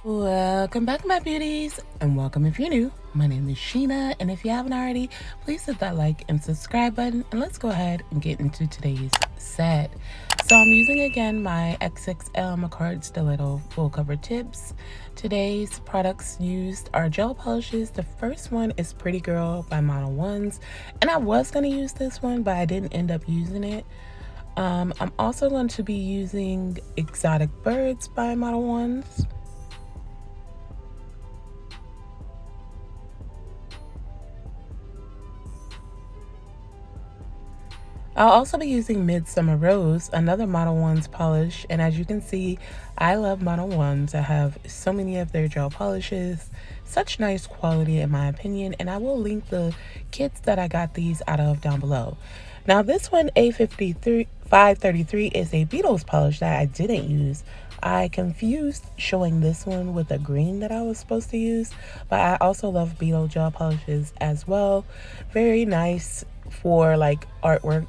Welcome back, my beauties, and welcome if you're new. My name is Sheena, and if you haven't already, please hit that like and subscribe button, and let's go ahead and get into today's set. So I'm using again my XXL Macart Stiletto full cover tips. Today's products used are gel polishes. The first one is Pretty Girl by Model Ones, and I was going to use this one, but I didn't end up using it. I'm also going to be using Exotic Birds by Model Ones. I'll also be using Midsummer Rose, another Model Ones polish, and as you can see, I love Model Ones. I have so many of their gel polishes, such nice quality in my opinion, and I will link the kits that I got these out of down below. Now this one, A533, is a Beetles polish that I didn't use. I confused showing this one with a green that I was supposed to use, but I also love Beetle gel polishes as well. Very nice for like artwork.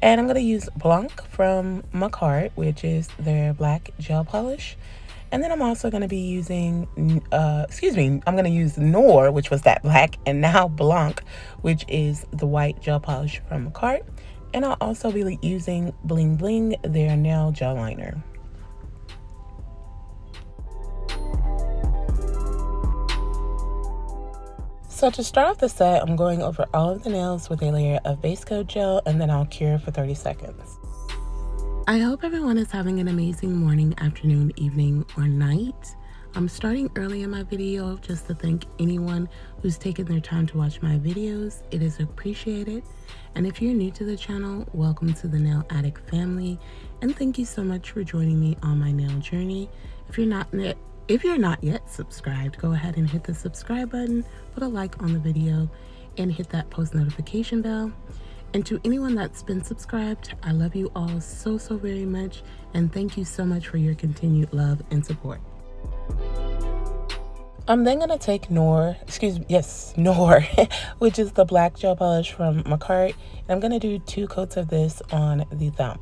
And I'm going to use Blanc from Macart, which is their black gel polish. And then I'm also going to be using, I'm going to use Noir, which was that black, and now Blanc, which is the white gel polish from Macart. And I'll also be using Bling Bling, their nail gel liner. So to start off the set, I'm going over all of the nails with a layer of base coat gel, and then I'll cure for 30 seconds. I hope everyone is having an amazing morning, afternoon, evening, or night. I'm starting early in my video just to thank anyone who's taken their time to watch my videos. It is appreciated. And if you're new to the channel, welcome to the Nail Addict family, and thank you so much for joining me on my nail journey. If you're not yet subscribed, go ahead and hit the subscribe button, put a like on the video, and hit that post notification bell. And to anyone that's been subscribed, I love you all so very much, and thank you so much for your continued love and support. I'm then gonna take Noir, which is the black gel polish from Macart, and I'm gonna do 2 coats of this on the thumb.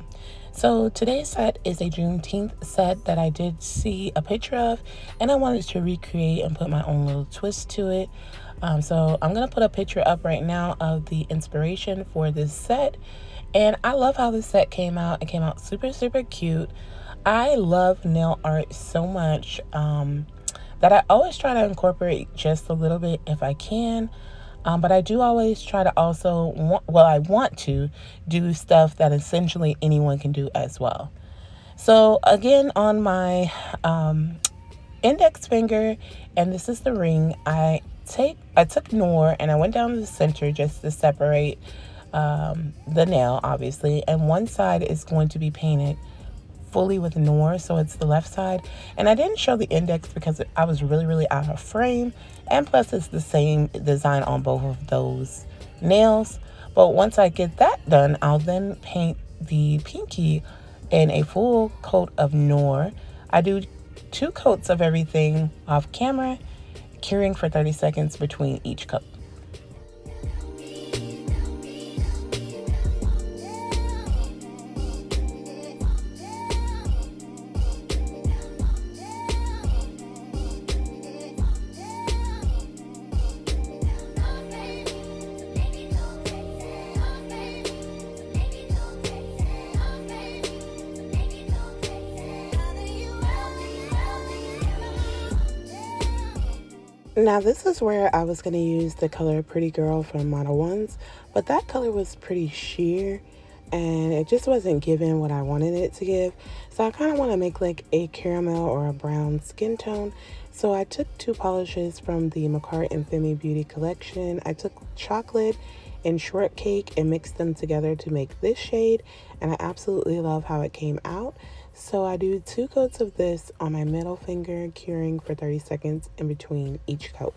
So today's set is a Juneteenth set that I did see a picture of, and I wanted to recreate and put my own little twist to it. So I'm gonna put a picture up right now of the inspiration for this set, and I love how this set came out. It came out super cute. I love nail art so much that I always try to incorporate just a little bit if I can. But I do always try to also, I want to do stuff that essentially anyone can do as well. So again, on my index finger, and this is the ring, I took Noir and I went down to the center just to separate the nail, obviously. And one side is going to be painted fully with Noir, so it's the left side. And I didn't show the index because I was really out of frame, and plus it's the same design on both of those nails. But once I get that done, I'll then paint the pinky in a full coat of Noir. I do 2 coats of everything off camera, curing for 30 seconds between each coat. Now this is where I was going to use the color Pretty Girl from Model Ones, but that color was pretty sheer and it just wasn't giving what I wanted it to give. So I kind of want to make like a caramel or a brown skin tone. So I took 2 polishes from the Macart and Femi Beauty collection. I took chocolate and shortcake and mixed them together to make this shade, and I absolutely love how it came out. So I do 2 coats of this on my middle finger, curing for 30 seconds in between each coat.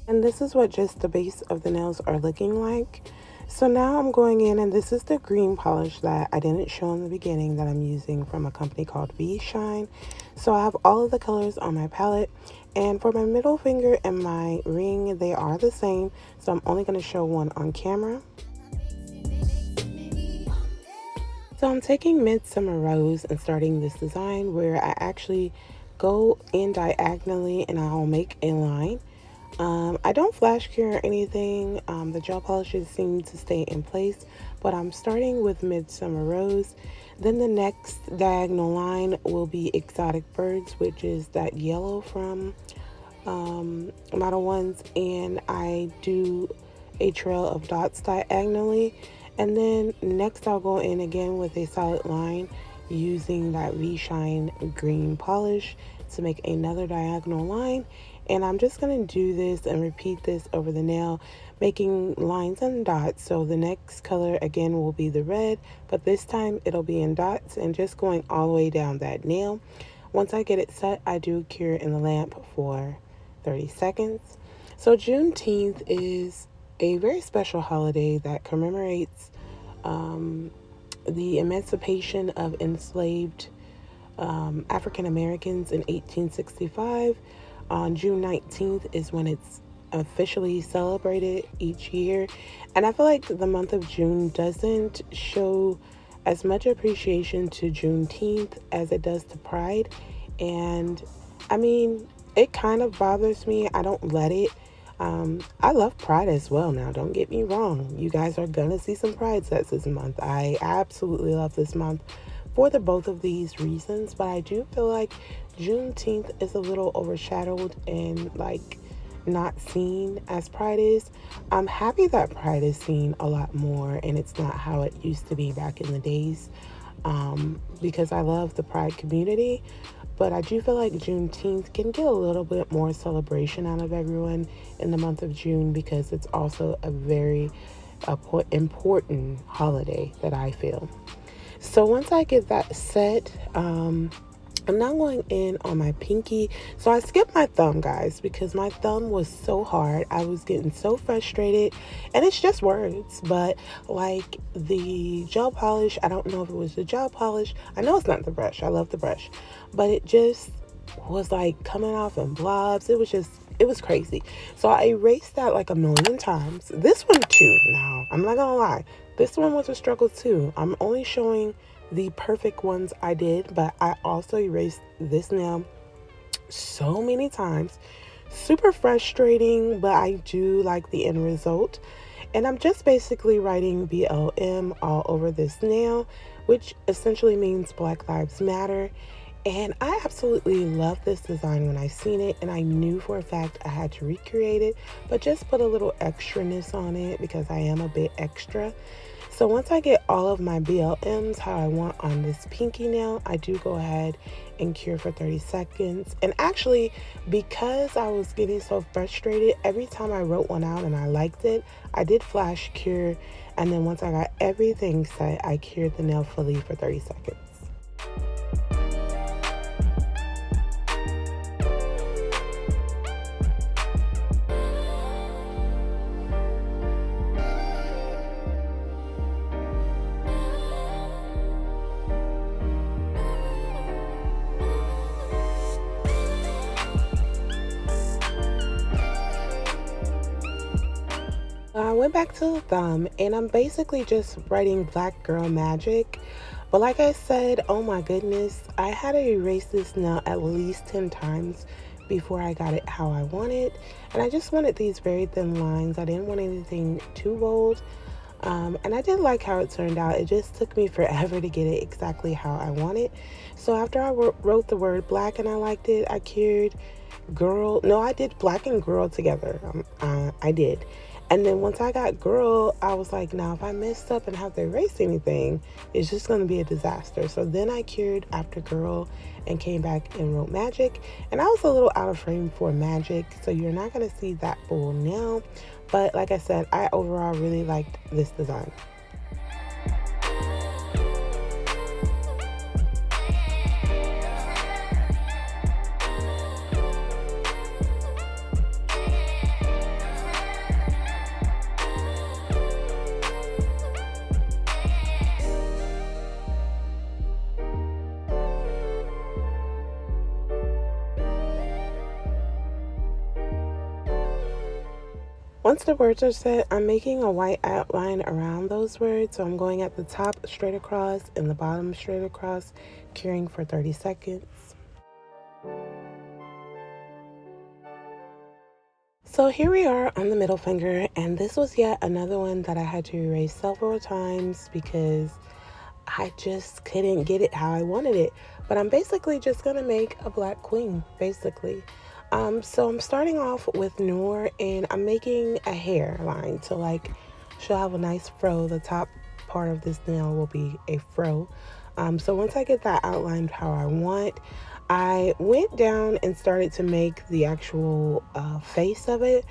And this is what just the base of the nails are looking like. So now I'm going in, and this is the green polish that I didn't show in the beginning that I'm using from a company called V Shine. So I have all of the colors on my palette, and for my middle finger and my ring, they are the same. So I'm only going to show one on camera. So I'm taking Midsummer Rose and starting this design where I actually go in diagonally and I'll make a line. I don't flash cure or anything. The gel polishes seem to stay in place, but I'm starting with Midsummer Rose. Then the next diagonal line will be Exotic Birds, which is that yellow from Model Ones, and I do a trail of dots diagonally. And then next I'll go in again with a solid line using that V-Shine green polish to make another diagonal line. And I'm just going to do this and repeat this over the nail, making lines and dots. So the next color again will be the red, but this time it'll be in dots and just going all the way down that nail. Once I get it set, I do cure in the lamp for 30 seconds. So Juneteenth is a very special holiday that commemorates the emancipation of enslaved African Americans in 1865. On June 19th is when it's officially celebrated each year. And I feel like the month of June doesn't show as much appreciation to Juneteenth as it does to Pride. And I mean, it kind of bothers me. I don't let it. I love Pride as well now, don't get me wrong. You guys are gonna see some Pride sets this month. I absolutely love this month for the both of these reasons, but I do feel like Juneteenth is a little overshadowed and like not seen as Pride is. I'm happy that Pride is seen a lot more and it's not how it used to be back in the days, because I love the Pride community. But I do feel like Juneteenth can get a little bit more celebration out of everyone in the month of June because it's also a very important holiday that I feel. So once I get that set, I'm now going in on my pinky. So I skipped my thumb, guys, because my thumb was so hard. I was getting so frustrated, and it's just words, but like the gel polish, I don't know if it was the gel polish. I know it's not the brush. I love the brush, but it just was like coming off in blobs. It was crazy. So I erased that like a million times. This one too. Now, I'm not gonna lie. This one was a struggle too. I'm only showing the perfect ones I did, but I also erased this nail so many times. Super frustrating, but I do like the end result. And I'm just basically writing BLM all over this nail, which essentially means Black Lives Matter. And I absolutely love this design when I seen it, and I knew for a fact I had to recreate it, but just put a little extraness on it because I am a bit extra. So once I get all of my BLMs how I want on this pinky nail, I do go ahead and cure for 30 seconds. And actually, because I was getting so frustrated, every time I wrote one out and I liked it, I did flash cure. And then once I got everything set, I cured the nail fully for 30 seconds. I went back to the thumb and I'm basically just writing Black Girl Magic. But like I said, oh my goodness, I had to erase this nail at least 10 times before I got it how I wanted. And I just wanted these very thin lines. I didn't want anything too bold. And I did like how it turned out. It just took me forever to get it exactly how I wanted. So after I wrote the word black and I liked it, I cured girl. No, I did black and girl together. I did. And then once I got girl, I was like, now if I messed up and have to erase anything, it's just going to be a disaster. So then I cured after girl and came back and wrote magic. And I was a little out of frame for magic, so you're not going to see that full now. But like I said, I overall really liked this design. Once the words are set, I'm making a white outline around those words. So I'm going at the top straight across and the bottom straight across, curing for 30 seconds. So here we are on the middle finger, and this was yet another one that I had to erase several times because I just couldn't get it how I wanted it. But I'm basically just going to make a black queen, basically. So I'm starting off with Noor, and I'm making a hairline. So like, she'll have a nice fro. The top part of this nail will be a fro. So once I get that outlined how I want, I went down and started to make the actual face of it.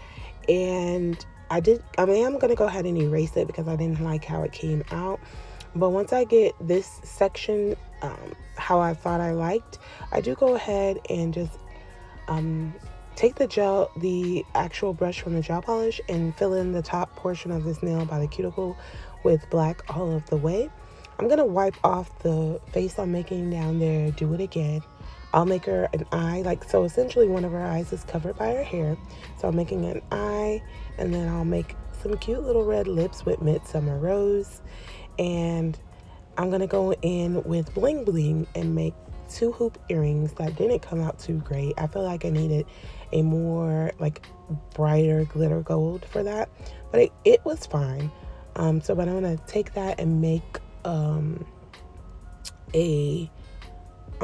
And I'm going to go ahead and erase it because I didn't like how it came out. But once I get this section how I thought I liked, I do go ahead and just take the actual brush from the gel polish and fill in the top portion of this nail by the cuticle with black all of the way. I'm going to wipe off the face I'm making down there, do it again. I'll make her an eye, so essentially one of her eyes is covered by her hair. So I'm making an eye, and then I'll make some cute little red lips with Midsummer Rose. And I'm going to go in with Bling Bling and make 2 hoop earrings that didn't come out too great. I feel like I needed a more brighter glitter gold for that, but it was fine. But I'm going to take that and make I'm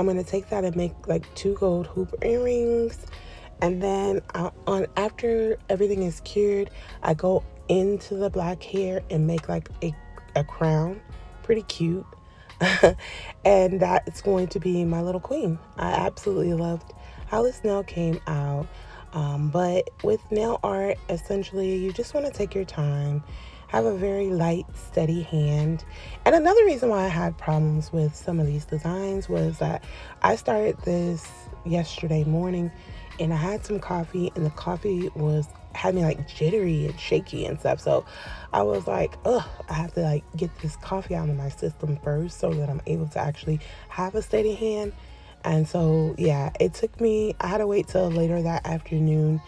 going to take that and make 2 gold hoop earrings. And then after everything is cured, I go into the black hair and make a crown. Pretty cute. And that's going to be my little queen. I absolutely loved how this nail came out. But with nail art, essentially, you just want to take your time, have a very light, steady hand. And another reason why I had problems with some of these designs was that I started this yesterday morning, and I had some coffee, and the coffee had me jittery and shaky and stuff. So I was like, I have to get this coffee out of my system first so that I'm able to actually have a steady hand. And so yeah, I had to wait till later that afternoon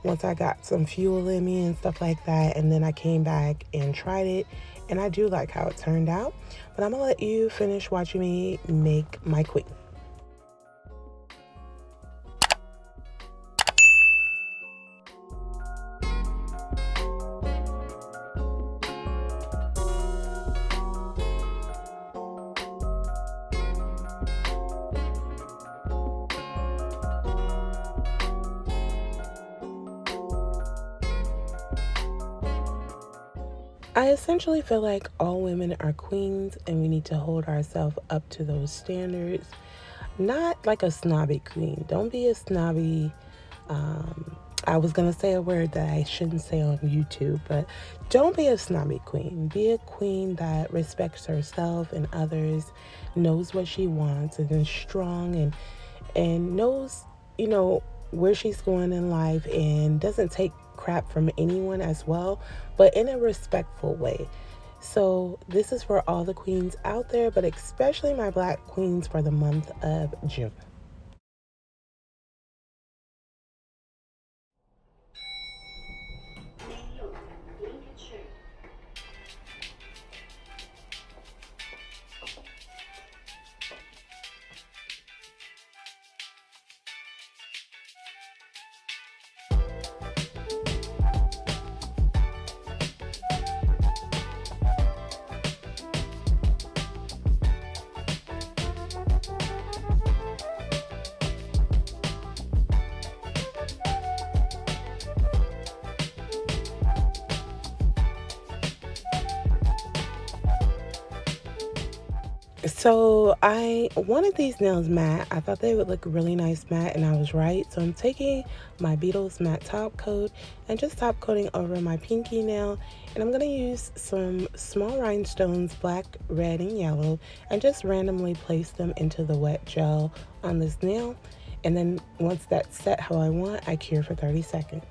once I got some fuel in me and stuff like that, and then I came back and tried it, and I do like how it turned out. But I'm gonna let you finish watching me make my queen. I essentially feel like all women are queens, and we need to hold ourselves up to those standards. Not like a snobby queen. Don't be a snobby. I was going to say a word that I shouldn't say on YouTube, but don't be a snobby queen. Be a queen that respects herself and others, knows what she wants, and is strong and knows, where she's going in life, and doesn't take crap from anyone as well, but in a respectful way. So this is for all the queens out there, but especially my black queens for the month of June. So I wanted these nails matte. I thought they would look really nice matte, and I was right. So I'm taking my Beetles matte top coat and just top coating over my pinky nail, and I'm going to use some small rhinestones, black, red, and yellow, and just randomly place them into the wet gel on this nail. And then once that's set how I want, I cure for 30 seconds.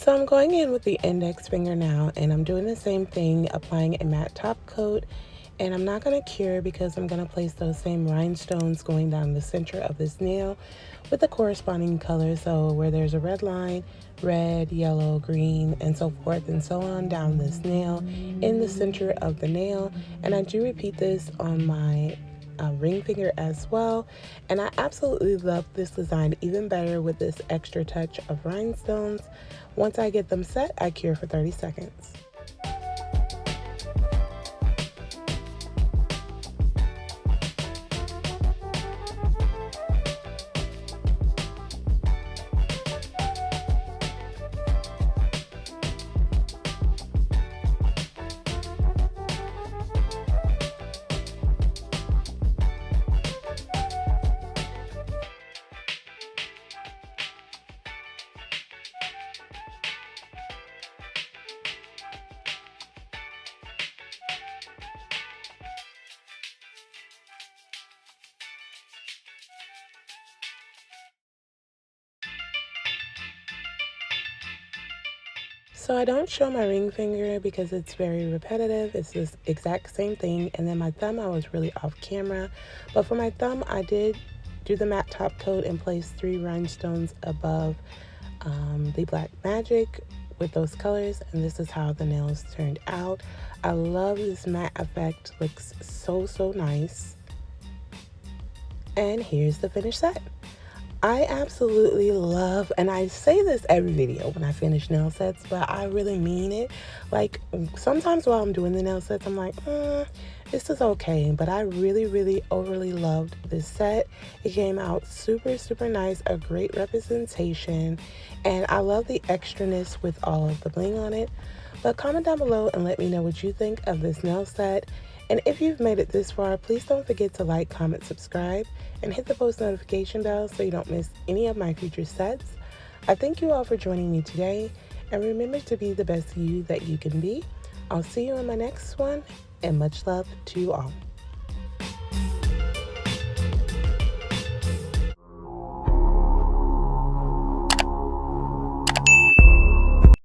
So I'm going in with the index finger now, and I'm doing the same thing, applying a matte top coat. And I'm not going to cure because I'm going to place those same rhinestones going down the center of this nail with the corresponding color. So where there's a red line, red, yellow, green, and so forth and so on down this nail in the center of the nail. And I do repeat this on my ring finger as well. And I absolutely love this design even better with this extra touch of rhinestones. Once I get them set, I cure for 30 seconds. So I don't show my ring finger because it's very repetitive. It's this exact same thing. And then my thumb, I was really off camera. But for my thumb, I did do the matte top coat and place 3 rhinestones above the Black Magic with those colors. And this is how the nails turned out. I love this matte effect. Looks so nice. And here's the finished set. I absolutely love, and I say this every video when I finish nail sets, but I really mean it. Like, sometimes while I'm doing the nail sets, I'm like, this is okay, but I really overly loved this set. It came out super nice, a great representation, and I love the extraness with all of the bling on it. But comment down below and let me know what you think of this nail set. And if you've made it this far, please don't forget to like, comment, subscribe, and hit the post notification bell so you don't miss any of my future sets. I thank you all for joining me today, and remember to be the best you that you can be. I'll see you in my next one, and much love to you all.